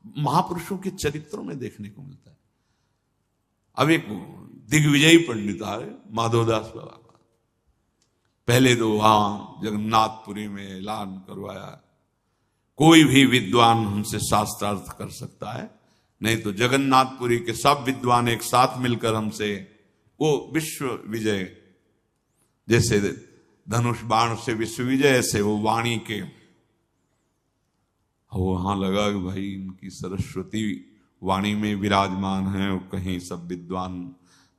महापुरुषों के चरित्रों में देखने को मिलता है। अब एक दिग्विजयी पंडित आए माधवदास बाबा, पहले तो वहां जगन्नाथपुरी में ऐलान करवाया कोई भी विद्वान हमसे शास्त्रार्थ कर सकता है, नहीं तो जगन्नाथपुरी के सब विद्वान एक साथ मिलकर हमसे वो विश्व विजय, जैसे धनुष बाण से विश्व विजय, ऐसे वो वाणी के। वहां लगा कि भाई इनकी सरस्वती वाणी में विराजमान है और कहीं सब विद्वान,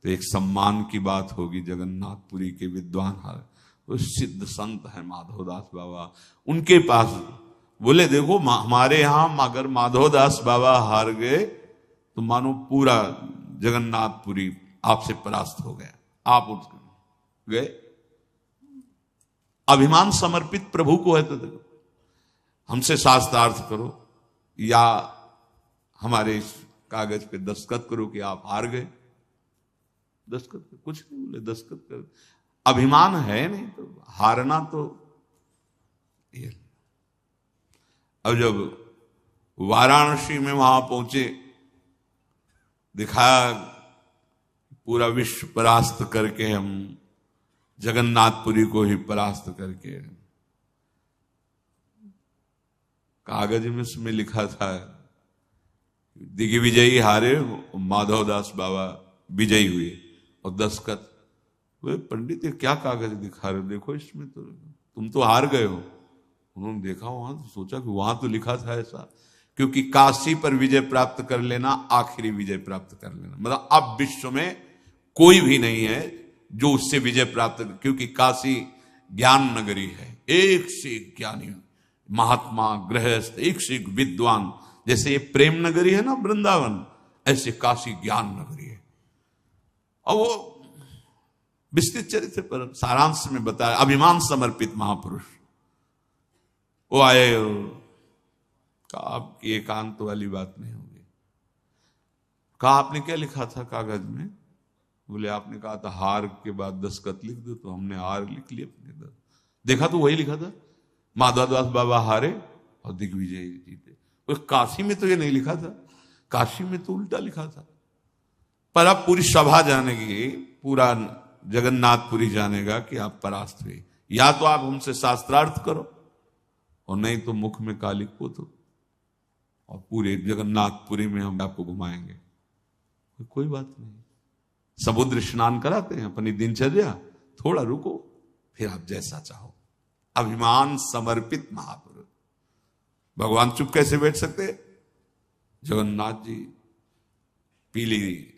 तो एक सम्मान की बात होगी। जगन्नाथपुरी के विद्वान है, वो सिद्ध संत है माधवदास बाबा, उनके पास बोले देखो हमारे यहां अगर माधवदास बाबा हार गए तो मानो पूरा जगन्नाथपुरी आपसे परास्त हो गया, आप उठ गए। अभिमान समर्पित प्रभु को है तो देखो हमसे शास्त्रार्थ करो या हमारे इस कागज पे दस्तखत करो कि आप हार गए। दस्तखत कुछ नहीं बोले, दस्तखत कर, अभिमान है नहीं तो हारना तो ये। अब जब वाराणसी में वहां पहुंचे, दिखाया पूरा विश्व परास्त करके हम जगन्नाथपुरी को ही परास्त करके, कागज में उसमें लिखा था दिग्विजयी हारे माधवदास बाबा विजयी हुए, और दस्तखत। वे पंडित ये क्या कागज दिखा रहे हो, देखो इसमें तो तुम तो हार गए हो। उन्होंने देखा वहां तो सोचा कि वहां तो लिखा था ऐसा, क्योंकि काशी पर विजय प्राप्त कर लेना आखिरी विजय प्राप्त कर लेना, मतलब अब विश्व में कोई भी नहीं है जो उससे विजय प्राप्त, क्योंकि काशी ज्ञान नगरी है, एक से एक ज्ञानी महात्मा गृहस्थ, एक से एक विद्वान। जैसे ये प्रेम नगरी है ना वृंदावन, ऐसे काशी ज्ञान नगरी है। और वो विस्तृत चरित्र पर सारांश में बताया, अभिमान समर्पित महापुरुष। वो आए और कहा आपकी एकांत वाली बात नहीं होगी। कहा आपने क्या लिखा था कागज में? बोले आपने कहा था हार के बाद दस्तखत लिख दो, तो हमने हार लिख लिया अपने। देखा तो वही लिखा था, माधवदास बाबा हारे और दिग्विजय जीते। और काशी में तो ये नहीं लिखा था, काशी में तो उल्टा लिखा था। पर अब पूरी सभा जानेगी, पूरा जगन्नाथपुरी जानेगा कि आप परास्त हुए। या तो आप हमसे शास्त्रार्थ करो और नहीं तो मुख में कालिक पोतो, और पूरे जगन्नाथपुरी में हम आपको घुमाएंगे। कोई बात नहीं, समुद्र स्नान कराते हैं अपनी दिनचर्या, थोड़ा रुको फिर आप जैसा चाहो। अभिमान समर्पित महापुरुष। भगवान चुप कैसे बैठ सकते? जगन्नाथ जी पीली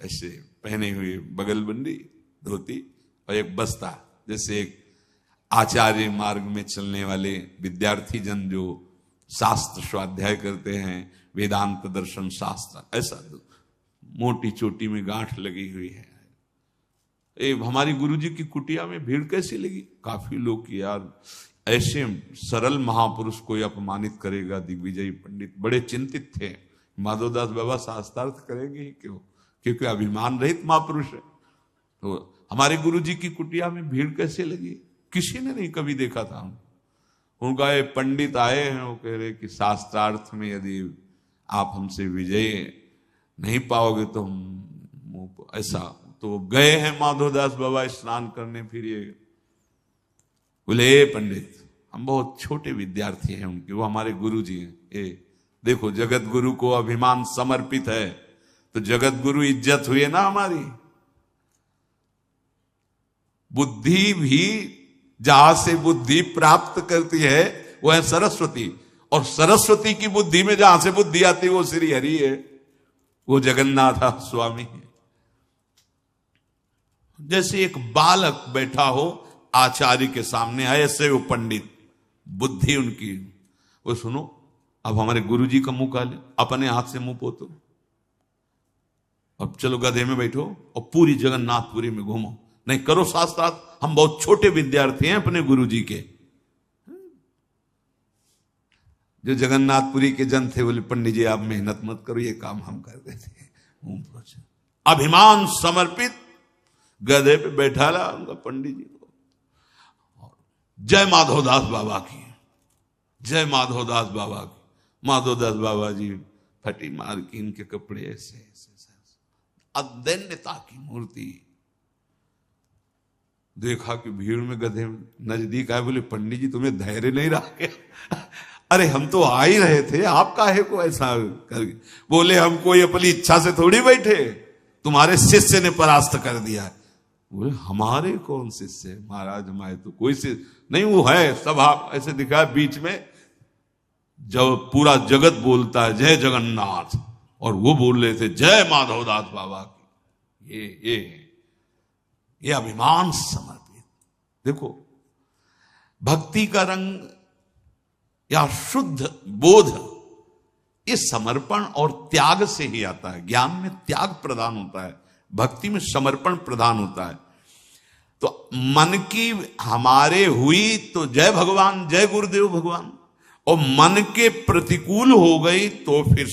ऐसे पहने हुए बगलबंदी धोती और एक बस्ता, जैसे एक आचार्य मार्ग में चलने वाले विद्यार्थी जन जो शास्त्र स्वाध्याय करते हैं, वेदांत दर्शन शास्त्र, ऐसा मोटी चोटी में गांठ लगी हुई है। हमारी गुरुजी की कुटिया में भीड़ कैसी लगी? काफी लोग की। यार ऐसे सरल महापुरुष को अपमानित करेगा दिग्विजयी पंडित, बड़े चिंतित थे। माधवदास बाबा शास्त्रार्थ करेंगे ही क्यों? क्योंकि अभिमान रहित महापुरुष है। तो हमारे गुरुजी की कुटिया में भीड़ कैसे लगी? किसी ने नहीं कभी देखा था। उनका ये पंडित आए हैं, वो कह रहे कि शास्त्रार्थ में यदि आप हमसे विजय नहीं पाओगे तो हम ऐसा। तो गए हैं माधवदास बाबा स्नान करने, फिर ये बोले पंडित हम बहुत छोटे विद्यार्थी हैं उनके, वो हमारे गुरु जी हैं। देखो जगत गुरु को अभिमान समर्पित है तो जगत गुरु इज्जत हुई ना हमारी। बुद्धि भी जहां से बुद्धि प्राप्त करती है वो है सरस्वती, और सरस्वती की बुद्धि में जहां से बुद्धि आती है वो श्री हरि है, वो जगन्नाथ स्वामी है। जैसे एक बालक बैठा हो आचार्य के सामने, ऐसे वो पंडित बुद्धि उनकी। वो सुनो अब हमारे गुरुजी का मुंह काले, अपने हाथ से मुंह पोतो, अब चलो गधे में बैठो और पूरी जगन्नाथपुरी में घूमो, नहीं करो शास्त्रार्थ, हम बहुत छोटे विद्यार्थी हैं अपने गुरुजी के। जो जगन्नाथपुरी के जन थे बोले पंडित जी आप मेहनत मत करो, ये काम हम कर देते हैं। अभिमान समर्पित गधे पे बैठा ला उनका पंडित जी को। जय माधवदास बाबा की, जय माधवदास बाबा की। माधवदास बाबा जी फटी मार्किन के कपड़े ऐसे ऐसे अदन्यता की मूर्ति। देखा कि भीड़ में गधे नजदीक आए, बोले पंडित जी तुम्हें धैर्य नहीं रहा क्या? अरे हम तो आ ही रहे थे, आप काहे को ऐसा कर? बोले हम कोई अपनी इच्छा से थोड़ी बैठे, तुम्हारे शिष्य ने परास्त कर दिया। बोले हमारे कौन शिष्य? महाराज हमारे तो कोई शिष्य नहीं, वो है सब आप ऐसे दिखा बीच में, जब पूरा जगत बोलता है जय जगन्नाथ, और वो बोल रहे थे जय माधवदास बाबा की। ये अभिमान समर्पित। देखो भक्ति का रंग या शुद्ध बोध ये समर्पण और त्याग से ही आता है। ज्ञान में त्याग प्रदान होता है, भक्ति में समर्पण प्रदान होता है। तो मन की हमारे हुई तो जय भगवान, जय गुरुदेव भगवान, और मन के प्रतिकूल हो गई तो फिर